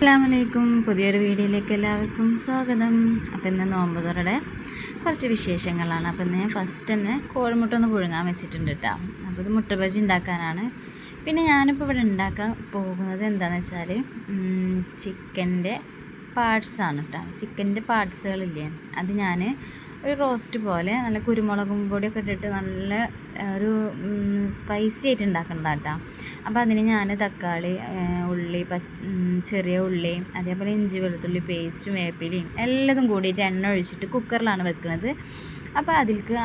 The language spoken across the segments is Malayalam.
അസ്സലാമലൈക്കും. പുതിയൊരു വീഡിയോയിലേക്ക് എല്ലാവർക്കും സ്വാഗതം. അപ്പോൾ ഇന്ന് നോമ്പ് തുറയുടെ കുറച്ച് വിശേഷങ്ങളാണ്. അപ്പോൾ ഇന്ന് ഞാൻ ഫസ്റ്റ് തന്നെ കോഴിമുട്ട ഒന്ന് പുഴുങ്ങാൻ വെച്ചിട്ടുണ്ട് കേട്ടോ. അപ്പോൾ ഇത് മുട്ട ബജി ഉണ്ടാക്കാനാണ്. പിന്നെ ഞാനിപ്പോൾ ഇവിടെ ഉണ്ടാക്കാൻ പോകുന്നത് എന്താണെന്ന് വെച്ചാൽ ചിക്കൻ്റെ പാർട്സാണ് കേട്ടോ. ചിക്കൻ്റെ പാർട്സുകളില്ലേ, അത് ഞാൻ ഒരു റോസ്റ്റ് പോലെ നല്ല കുരുമുളകും പൊടിയൊക്കെ ഇട്ടിട്ട് നല്ല ഒരു സ്പൈസി ആയിട്ട് ഉണ്ടാക്കുന്നതാണ് കേട്ടോ. അപ്പോൾ അതിന് ഞാൻ തക്കാളി, ഉള്ളി, ചെറിയ ഉള്ളി, അതേപോലെ ഇഞ്ചി വെളുത്തുള്ളി പേസ്റ്റും വേപ്പിലയും എല്ലാതും കൂടിയിട്ട് എണ്ണ ഒഴിച്ചിട്ട് കുക്കറിലാണ് വെക്കുന്നത്. അപ്പോൾ അതിലേക്ക്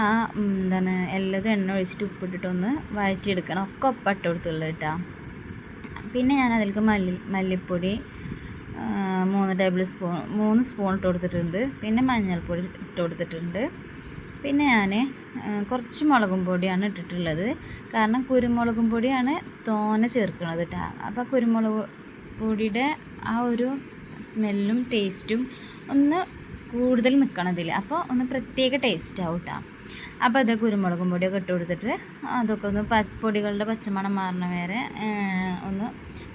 എല്ലാതും എണ്ണ ഒഴിച്ചിട്ട് ഉപ്പിട്ടിട്ടൊന്ന് വഴറ്റിയെടുക്കണം. ഒക്കെ ഒപ്പിട്ട് കൊടുത്തുള്ളത് കേട്ടോ. പിന്നെ ഞാൻ അതിലേക്ക് മല്ലിപ്പൊടി 3 സ്പൂൺ ഇട്ട് കൊടുത്തിട്ടുണ്ട്. പിന്നെ മഞ്ഞൾപ്പൊടി ഇട്ട് കൊടുത്തിട്ടുണ്ട്. പിന്നെ ഞാൻ കുറച്ച് മുളകും പൊടിയാണ് ഇട്ടിട്ടുള്ളത്. കാരണം കുരുമുളകും പൊടിയാണ് തോനെ ചേർക്കുന്നത് കേട്ടോ. അപ്പോൾ കുരുമുളക് പൊടിയുടെ ആ ഒരു സ്മെല്ലും ടേസ്റ്റും ഒന്ന് കൂടുതൽ നിൽക്കണതിൽ, അപ്പോൾ ഒന്ന് പ്രത്യേക ടേസ്റ്റ് ആവും കേട്ടോ. അപ്പോൾ അത് കുരുമുളകും പൊടിയൊക്കെ ഇട്ട് കൊടുത്തിട്ട് അതൊക്കെ ഒന്ന് പൊടികളുടെ പച്ചമണം മാറണ വരെ ഒന്ന്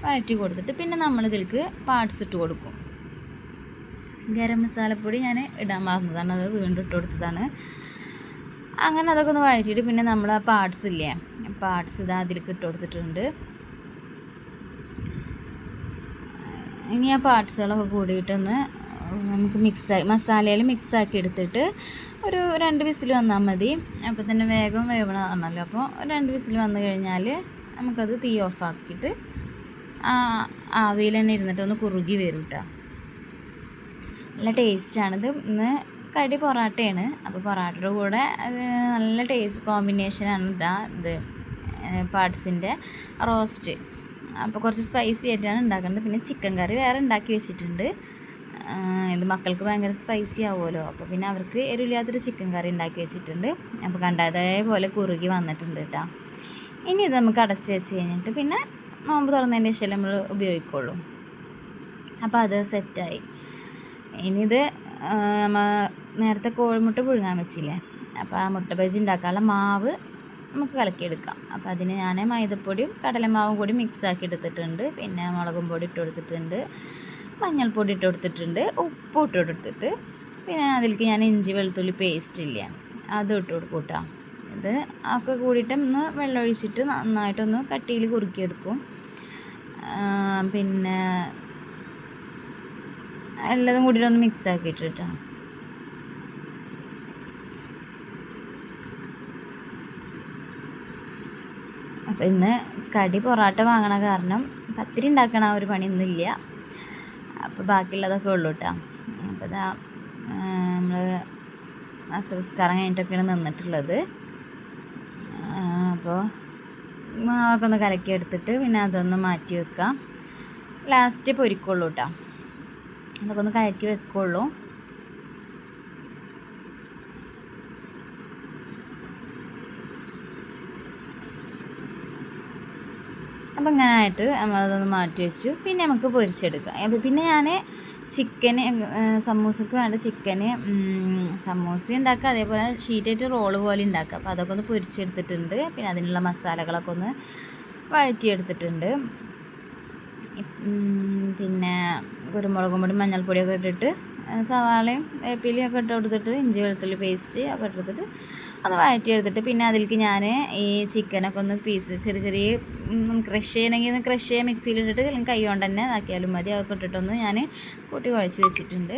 വഴറ്റി കൊടുത്തിട്ട് പിന്നെ നമ്മളിതിലേക്ക് പാർട്സ് ഇട്ട് കൊടുക്കും. ഗരം മസാലപ്പൊടി ഞാൻ ഇടാൻ മറന്നതാണ്, അത് വീണ്ടും ഇട്ട് കൊടുത്തതാണ്. അങ്ങനെ അതൊക്കെ ഒന്ന് വഴറ്റിയിട്ട് പിന്നെ നമ്മൾ ആ പാർട്സ് ഇല്ലേ, പാർട്സ് ഇതാ അതിലേക്ക് ഇട്ട് കൊടുത്തിട്ടുണ്ട്. ഇനി ആ പാർട്സുകളൊക്കെ കൂടിയിട്ടൊന്ന് നമുക്ക് മസാലയിൽ മിക്സാക്കി എടുത്തിട്ട് ഒരു 2 വിസിൽ വന്നാൽ മതി. അപ്പോൾ തന്നെ വേഗം വേവണമാണല്ലോ. അപ്പോൾ 2 വിസിൽ വന്നു കഴിഞ്ഞാൽ നമുക്കത് തീ ഓഫാക്കിയിട്ട് ആവിയിൽ തന്നെ ഇരുന്നിട്ട് ഒന്ന് കുറുകി വരും കേട്ടോ. നല്ല ടേസ്റ്റാണിത്. ഇന്ന് കടി പൊറാട്ടയാണ്. അപ്പോൾ പൊറാട്ടയുടെ കൂടെ നല്ല ടേസ്റ്റ് കോമ്പിനേഷനാണ് ഇത് പാർട്സിൻ്റെ റോസ്റ്റ്. അപ്പോൾ കുറച്ച് സ്പൈസി ആയിട്ടാണ് ഉണ്ടാക്കുന്നത്. പിന്നെ ചിക്കൻ കറി വേറെ ഉണ്ടാക്കി വെച്ചിട്ടുണ്ട്. ഇത് മക്കൾക്ക് ഭയങ്കര സ്പൈസി ആവുമല്ലോ, അപ്പോൾ പിന്നെ അവർക്ക് എരിവില്ലാത്തൊരു ചിക്കൻ കറി ഉണ്ടാക്കി വെച്ചിട്ടുണ്ട്. അപ്പോൾ അതേപോലെ കുറുകി വന്നിട്ടുണ്ട് കേട്ടോ. ഇനി ഇത് നമുക്ക് അടച്ച് വെച്ച് കഴിഞ്ഞിട്ട് പിന്നെ നോമ്പ് തുറന്നതിൻ്റെ ശേഷം നമ്മൾ ഉപയോഗിക്കുള്ളൂ. അപ്പോൾ അത് സെറ്റായി. ഇനിയിത് നേരത്തെ കോഴിമുട്ട പുഴുങ്ങാൻ വെച്ചില്ലേ, അപ്പോൾ ആ മുട്ട ബജി ഉണ്ടാക്കാനുള്ള മാവ് നമുക്ക് കലക്കിയെടുക്കാം. അപ്പോൾ അതിന് ഞാൻ മൈദപ്പൊടിയും കടലമാവും കൂടി മിക്സാക്കി എടുത്തിട്ടുണ്ട്. പിന്നെ മുളകും പൊടി ഇട്ട് കൊടുത്തിട്ടുണ്ട്, മഞ്ഞൾപ്പൊടി ഇട്ട് കൊടുത്തിട്ടുണ്ട്, ഉപ്പ് ഇട്ട് കൊടുത്തിട്ട് പിന്നെ അതിലേക്ക് ഞാൻ ഇഞ്ചി വെളുത്തുള്ളി പേസ്റ്റ് ഇല്ല അതും ഇട്ട് കൊടുക്കും കേട്ടോ. ഇത് ഒക്കെ കൂടിയിട്ട് ഒന്ന് വെള്ളം ഒഴിച്ചിട്ട് നന്നായിട്ടൊന്ന് കട്ടിയിൽ കുറുക്കിയെടുക്കും. പിന്നെ എല്ലാതും കൂടിയിട്ടൊന്ന് മിക്സ് ആക്കിയിട്ട് കേട്ടോ. അപ്പോൾ ഇന്ന് കടി പൊറാട്ട വാങ്ങണ കാരണം പത്തിരി ഉണ്ടാക്കണ ആ ഒരു പണി ഇന്നില്ല. അപ്പോൾ ബാക്കിയുള്ളതൊക്കെ ഉള്ളൂ കേട്ടോ. അപ്പോൾ ഇതാ നമ്മൾ നമസ്കാരം കഴിഞ്ഞിട്ടൊക്കെയാണ് നിന്നിട്ടുള്ളത്. അപ്പോൾ മാവൊക്കെ ഒന്ന് കലക്കി എടുത്തിട്ട് പിന്നെ അതൊന്ന് മാറ്റി വെക്കാം. ലാസ്റ്റ് പൊരിക്കുള്ളൂ കേട്ടോ. അതൊക്കെ ഒന്ന് കലക്കി വെക്കുള്ളൂ. അപ്പോൾ ഇങ്ങനെ ആയിട്ട് നമ്മളതൊന്ന് മാറ്റി വെച്ചു. പിന്നെ നമുക്ക് പൊരിച്ചെടുക്കാം. അപ്പോൾ പിന്നെ ഞാൻ ചിക്കന് സമൂസക്ക് വേണ്ട ചിക്കന് സമൂസ ഉണ്ടാക്കുക, അതേപോലെ ഷീറ്റായിട്ട് റോള് പോലെ ഉണ്ടാക്കുക. അപ്പോൾ അതൊക്കെ ഒന്ന് പൊരിച്ചെടുത്തിട്ടുണ്ട്. പിന്നെ അതിനുള്ള മസാലകളൊക്കെ ഒന്ന് വഴറ്റിയെടുത്തിട്ടുണ്ട്. പിന്നെ കുരുമുളകും പൊടി മഞ്ഞൾപ്പൊടിയൊക്കെ ഇട്ടിട്ട് സവാളയും വേപ്പിലയൊക്കെ ഇട്ട് കൊടുത്തിട്ട് ഇഞ്ചി വെളുത്തുള്ളി പേസ്റ്റ് ഒക്കെ ഇട്ടെടുത്തിട്ട് ഒന്ന് വഴറ്റിയെടുത്തിട്ട് പിന്നെ അതിലേക്ക് ഞാൻ ഈ ചിക്കനൊക്കെ ഒന്ന് ചെറിയ ക്രഷ് ചെയ്യണമെങ്കിൽ ക്രഷ് ചെയ്യാൻ മിക്സിയിലിട്ടിട്ട് അല്ലെങ്കിൽ കൈ കൊണ്ട് തന്നെ ഇതാക്കിയാലും മതി. അതൊക്കെ ഇട്ടിട്ടൊന്ന് ഞാൻ കൂട്ടി കുഴച്ച് വെച്ചിട്ടുണ്ട്.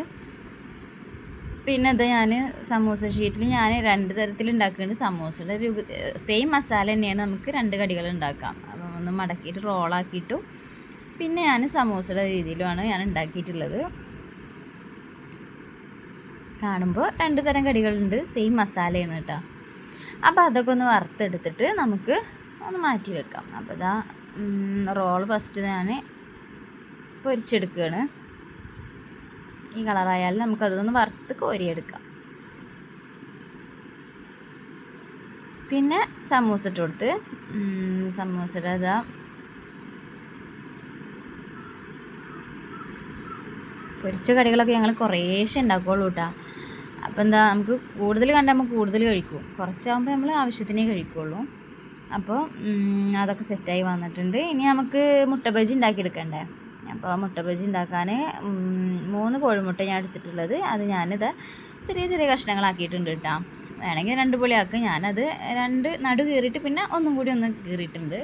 പിന്നെ അത് ഞാൻ സമൂസ ഷീറ്റിൽ ഞാൻ 2 തരത്തിൽ ഉണ്ടാക്കുന്നുണ്ട്. സമൂസയുടെ സെയിം മസാല തന്നെയാണ്, നമുക്ക് 2 കടികൾ ഉണ്ടാക്കാം. അപ്പം ഒന്ന് മടക്കിയിട്ട് റോളാക്കിയിട്ടും പിന്നെ ഞാൻ സമൂസയുടെ രീതിയിലുമാണ് ഞാൻ ഉണ്ടാക്കിയിട്ടുള്ളത്. കാണുമ്പോൾ 2 തരം കടികളുണ്ട്, സെയിം മസാലയാണ് കേട്ടോ. അപ്പോൾ അതൊക്കെ ഒന്ന് വറുത്തെടുത്തിട്ട് നമുക്ക് ഒന്ന് മാറ്റി വെക്കാം. അപ്പോൾ ഇതാ റോള് ഫസ്റ്റ് ഞാൻ പൊരിച്ചെടുക്കുകയാണ്. ഈ കളറായാലും നമുക്കതൊന്ന് വറുത്ത് കോരിയെടുക്കാം. പിന്നെ സമൂസ ഇട്ട് കൊടുത്ത് സമൂസയുടെ ഇതാ പൊരിച്ച കടികളൊക്കെ ഞങ്ങൾ കുറേശ്ശെ ഉണ്ടാക്കുകയുള്ളൂ കേട്ടോ. അപ്പോൾ നമുക്ക് കൂടുതൽ കണ്ടാൽ നമുക്ക് കൂടുതൽ കഴിക്കും, കുറച്ചാകുമ്പോൾ നമ്മൾ ആവശ്യത്തിനേ കഴിക്കുകയുള്ളൂ. അപ്പോൾ അതൊക്കെ സെറ്റായി വന്നിട്ടുണ്ട്. ഇനി നമുക്ക് മുട്ട ബജി ഉണ്ടാക്കിയെടുക്കണ്ടേ. അപ്പോൾ മുട്ട ബജി ഉണ്ടാക്കാൻ 3 കോഴിമുട്ട ഞാൻ എടുത്തിട്ടുള്ളത്. അത് ഞാനിത് ചെറിയ ചെറിയ കഷ്ണങ്ങളാക്കിയിട്ടുണ്ട് കേട്ടോ. വേണമെങ്കിൽ 2 പൊളിയാക്കുക. ഞാനത് 2 നടു കീറിയിട്ട് പിന്നെ ഒന്നും കൂടി ഒന്ന് കീറിയിട്ടുണ്ട്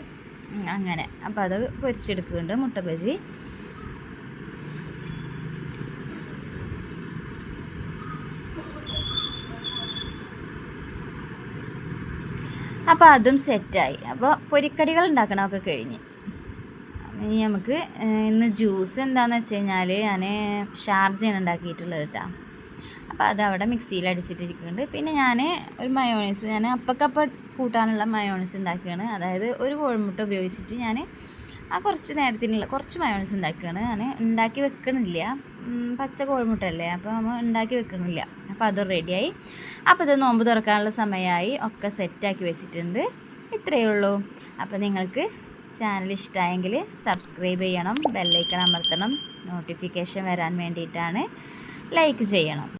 അങ്ങനെ. അപ്പോൾ അത് പൊരിച്ചെടുക്കുന്നുണ്ട് മുട്ട ബജി. അപ്പോൾ അതും സെറ്റായി. അപ്പോൾ പൊരിക്കടികൾ ഉണ്ടാക്കണമൊക്കെ കഴിഞ്ഞ് ഇനി നമുക്ക് ഇന്ന് ജ്യൂസ് എന്താണെന്ന് വെച്ച് കഴിഞ്ഞാൽ ഞാൻ ഷാർജയാണ് ഉണ്ടാക്കിയിട്ടുള്ളത് കേട്ടോ. അപ്പോൾ അതവിടെ മിക്സിയിൽ അടിച്ചിട്ടിരിക്കുന്നുണ്ട്. പിന്നെ ഞാൻ ഒരു മയോണൈസ്, ഞാൻ അപ്പക്കപ്പം കൂട്ടാനുള്ള മയോണൈസ് ഉണ്ടാക്കുകയാണ്. അതായത് ഒരു കോഴിമുട്ട ഉപയോഗിച്ചിട്ട് ഞാൻ ആ കുറച്ച് നേരത്തിനുള്ള കുറച്ച് മയോണൈസ് ഉണ്ടാക്കുകയാണ്. ഞാൻ ഉണ്ടാക്കി വെക്കണില്ല, പച്ച കോഴിമുട്ടയല്ലേ, അപ്പോൾ നമ്മൾ ഉണ്ടാക്കി വെക്കണില്ല. അപ്പോൾ അത് റെഡിയായി. അപ്പോൾ ഇത് നോമ്പ് തുറക്കാനുള്ള സമയമായി, ഒക്കെ സെറ്റാക്കി വെച്ചിട്ടുണ്ട്. ഇത്രയേ ഉള്ളൂ. അപ്പോൾ നിങ്ങൾക്ക് ചാനൽ ഇഷ്ടമായെങ്കിൽ സബ്സ്ക്രൈബ് ചെയ്യണം, ബെല്ലൈക്കൺ അമർത്തണം, നോട്ടിഫിക്കേഷൻ വരാൻ വേണ്ടിയിട്ടാണ്. ലൈക്ക് ചെയ്യണം.